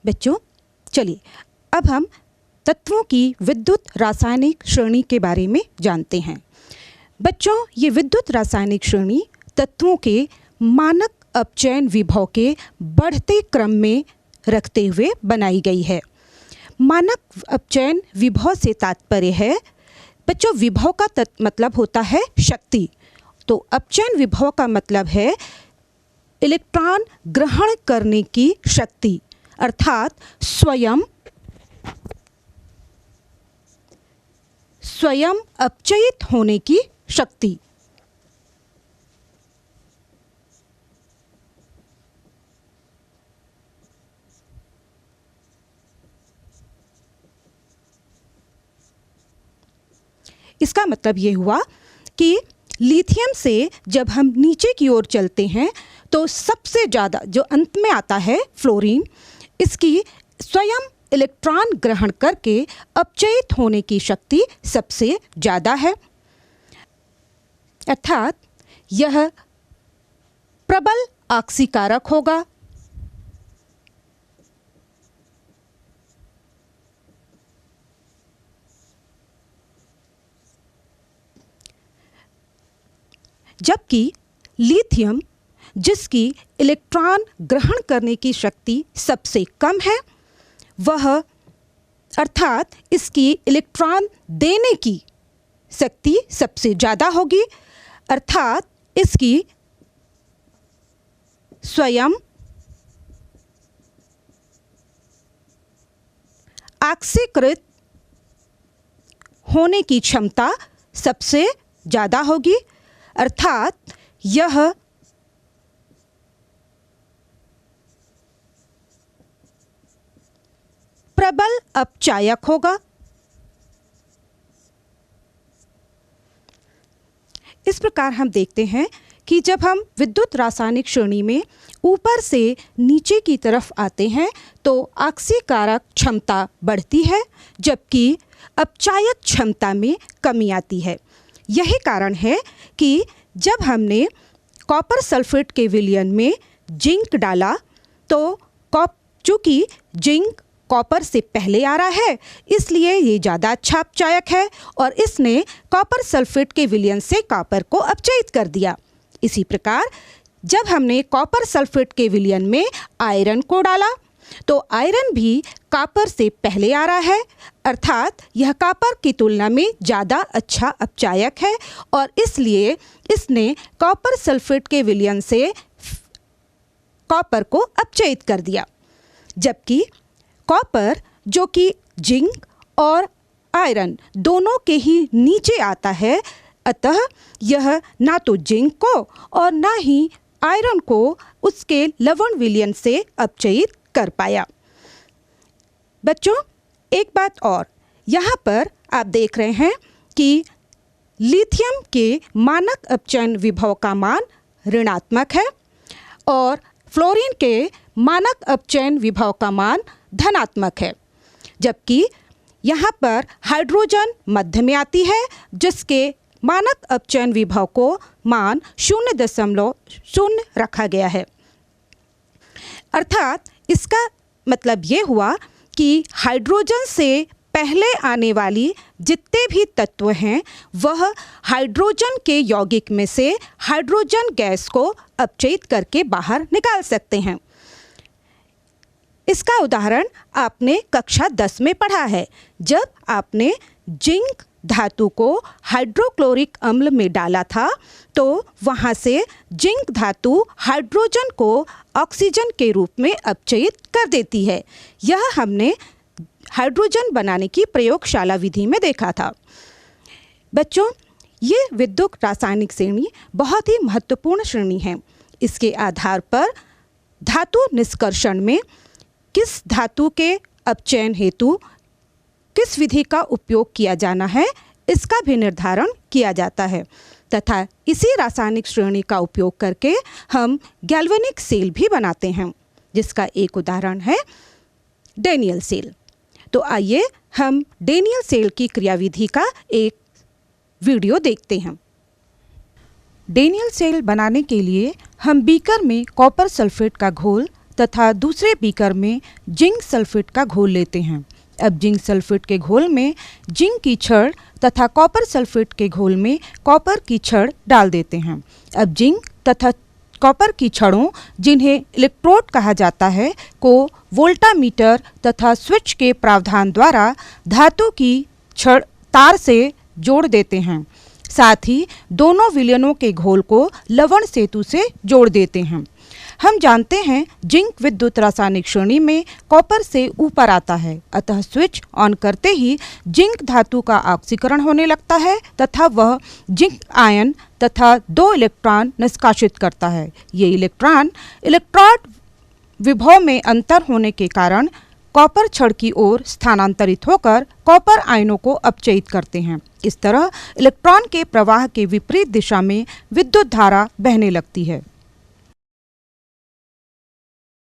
बच्चों, चलिए अब हम तत्वों की विद्युत रासायनिक श्रेणी के बारे में जानते हैं। बच्चों, ये विद्युत रासायनिक श्रेणी तत्वों के मानक अपचयन विभव के बढ़ते क्रम में रखते हुए बनाई गई है। मानक अपचयन विभव से तात्पर्य है बच्चों, विभव का मतलब होता है शक्ति। तो अपचयन विभव का मतलब है इलेक्ट्रॉन ग्रहण करने की शक्ति, अर्थात स्वयं अपचयित होने की शक्ति। इसका मतलब ये हुआ कि लिथियम से जब हम नीचे की ओर चलते हैं तो सबसे ज़्यादा जो अंत में आता है फ्लोरीन, इसकी स्वयं इलेक्ट्रॉन ग्रहण करके अपचयित होने की शक्ति सबसे ज़्यादा है, अर्थात यह प्रबल ऑक्सीकारक होगा। जबकि लिथियम, जिसकी इलेक्ट्रॉन ग्रहण करने की शक्ति सबसे कम है, वह अर्थात इसकी इलेक्ट्रॉन देने की शक्ति सबसे ज़्यादा होगी, अर्थात इसकी स्वयं ऑक्सीकृत होने की क्षमता सबसे ज़्यादा होगी, अर्थात यह प्रबल अपचायक होगा। इस प्रकार हम देखते हैं कि जब हम विद्युत रासायनिक श्रेणी में ऊपर से नीचे की तरफ आते हैं तो ऑक्सीकारक क्षमता बढ़ती है, जबकि अपचायक क्षमता में कमी आती है। यही कारण है कि जब हमने कॉपर सल्फेट के विलयन में जिंक डाला तो चूँकि जिंक कॉपर से पहले आ रहा है, इसलिए ये ज़्यादा अच्छा अपचायक है और इसने कॉपर सल्फेट के विलयन से कॉपर को अपचयित कर दिया। इसी प्रकार जब हमने कॉपर सल्फेट के विलयन में आयरन को डाला तो आयरन भी कॉपर से पहले आ रहा है, अर्थात यह कॉपर की तुलना में ज़्यादा अच्छा अपचायक है और इसलिए इसने कॉपर सल्फेट के विलयन से कॉपर को अपचयित कर दिया। जबकि कॉपर, जो कि जिंक और आयरन दोनों के ही नीचे आता है, अतः यह ना तो जिंक को और ना ही आयरन को उसके लवण विलयन से अपचयित कर पाया। बच्चों, एक बात और, यहाँ पर आप देख रहे हैं कि लिथियम के मानक अपचयन विभव का मान ऋणात्मक है और फ्लोरीन के मानक अपचयन विभव का मान धनात्मक है, जबकि यहाँ पर हाइड्रोजन मध्य में आती है, जिसके मानक अपचयन विभव को मान 0.0 रखा गया है। अर्थात इसका मतलब ये हुआ कि हाइड्रोजन से पहले आने वाली जितने भी तत्व हैं वह हाइड्रोजन के यौगिक में से हाइड्रोजन गैस को अपचयित करके बाहर निकाल सकते हैं। इसका उदाहरण आपने कक्षा 10 में पढ़ा है, जब आपने जिंक धातु को हाइड्रोक्लोरिक अम्ल में डाला था तो वहाँ से जिंक धातु हाइड्रोजन को ऑक्सीजन के रूप में अपचयित कर देती है। यह हमने हाइड्रोजन बनाने की प्रयोगशाला विधि में देखा था। बच्चों, ये विद्युत रासायनिक श्रेणी बहुत ही महत्वपूर्ण श्रेणी है। इसके आधार पर धातु निष्कर्षण में किस धातु के अपचयन हेतु किस विधि का उपयोग किया जाना है, इसका भी निर्धारण किया जाता है तथा इसी रासायनिक श्रेणी का उपयोग करके हम गैल्वेनिक सेल भी बनाते हैं, जिसका एक उदाहरण है डेनियल सेल। तो आइए हम डेनियल सेल की क्रियाविधि का एक वीडियो देखते हैं। डेनियल सेल बनाने के लिए हम बीकर में कॉपर सल्फेट का घोल तथा दूसरे बीकर में जिंक सल्फेट का घोल लेते हैं। अब जिंक सल्फेट के घोल में जिंक की छड़ तथा कॉपर सल्फेट के घोल में कॉपर की छड़ डाल देते हैं। अब जिंक तथा कॉपर की छड़ों, जिन्हें इलेक्ट्रोड कहा जाता है, को वोल्टामीटर तथा स्विच के प्रावधान द्वारा धातु की छड़ तार से जोड़ देते हैं। साथ ही दोनों विलयनों के घोल को लवण सेतु से जोड़ देते हैं। हम जानते हैं जिंक विद्युत रासायनिक श्रेणी में कॉपर से ऊपर आता है, अतः स्विच ऑन करते ही जिंक धातु का ऑक्सीकरण होने लगता है तथा वह जिंक आयन तथा 2 इलेक्ट्रॉन निष्कासित करता है। ये इलेक्ट्रॉन इलेक्ट्रोड विभव में अंतर होने के कारण कॉपर छड़ की ओर स्थानांतरित होकर कॉपर आयनों को अपचयित करते हैं। इस तरह इलेक्ट्रॉन के प्रवाह के विपरीत दिशा में विद्युत धारा बहने लगती है।